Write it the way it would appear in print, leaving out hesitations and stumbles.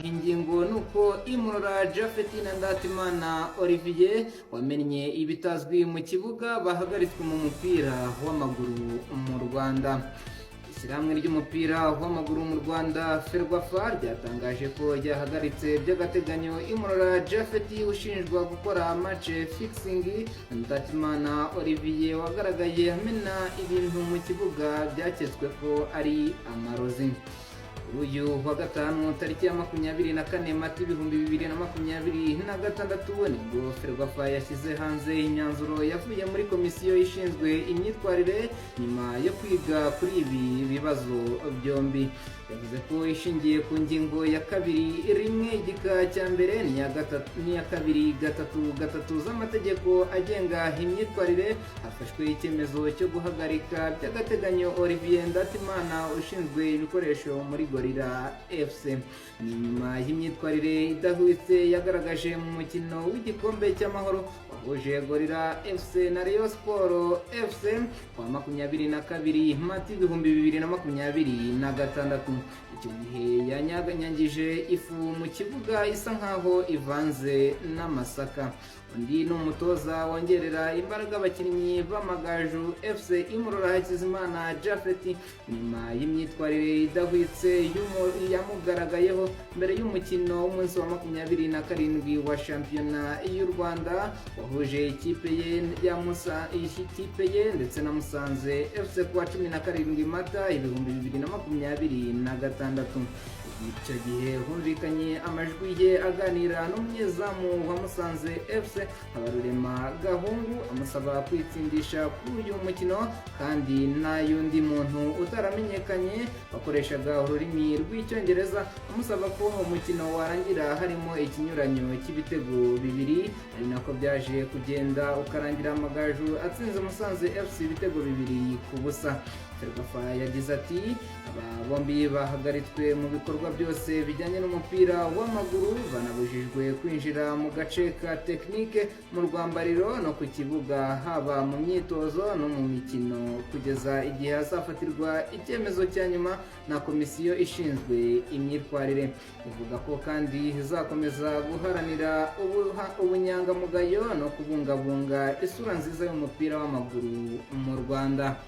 ingingo nuko Imurora Japhet na Ndatimana Olivier wamennye ibitazwi mu kibuga bahagaritswe mu mupira w'amaguru mu Rwanda. Ishyirahamwe ry'umupira w'amaguru mu Rwanda Ferwafa ryatangaje ko ryahagaritse by'agateganyo Imurora Japhet ushinjwa gukora match fixing Ndatimana Olivier wagaragaye amena ibintu mu kibuga byaketswe ko ari amarozi. Uyu wa gatanu tariki ya 24 Mata 2026 nibwo Ferwafa yashyize hanze imyanzuro yavuye muri komisiyo ishinzwe imyitwarire nyuma yo kwiga kuri ibi bibazo byombi. Yavuze ko ishingiye ku ngingo ya 2(1) igika cya mbere n'iya 2(3) z'amategeko agenga imyitwarire hafashwe icyemezo cyo guhagarika by'agateganyo Olivier Ndatimana ushinzwe ibikoresho muri Gorilla FC. Nyuma y'imyitwarire idahwitse yagaragaje mu mukino w'igikombe cy'amahoro wahuje Gorilla FC na Rayon Sport FC wa 22 Mata 2026. Icyo gihe yanyaganyangije ifu mu kibuga isa nkaho ivanze n'amasaka. Undi ni umutoza wongerera imbaraga abakinnyi b'Amagaju FC Imurora Hakizimana Japhet nyuma y'imyitwarire idahwitse yamugaragayeho mbere y'umukino w'umunsi wa 27 wa shampiyona y'u Rwanda wahuje ikipe ye ndetse na Musanze FC kuwa 17 Mata 2026. Icyo gihe humvikanye amajwi ye aganira n'umunyezamu wa Musanze FC Habarurema Gahungu amusaba kwitsindisha kuri uyu mukino kandi n'ayundi muntu utaramenyekanye bakoreshaga ururimi rw'Icyongereza amusaba ko umukino warangira harimo ikinyuranyo cy'ibitego bibiri, ari nako byaje kugenda ukarangira Amagaju atsinze Musanze FC ibitego 2-0. Ferwafa yagize ati aba bombi bahagaritswe mu bikorwa byose bijyanye n'umupira w'amaguru, banabujijwe kwinjira mu gace ka tekinike mu rwambariro no ku kibuga haba mu myitozo no mu mikino kugeza igihe hazafatirwa icyemezo cya nyuma na komisiyo ishinzwe imyitwarire. Ivuga ko kandi izakomeza guharanira ubunyangamugayo no kubungabunga isura nziza y'umupira w'amaguru mu Rwanda.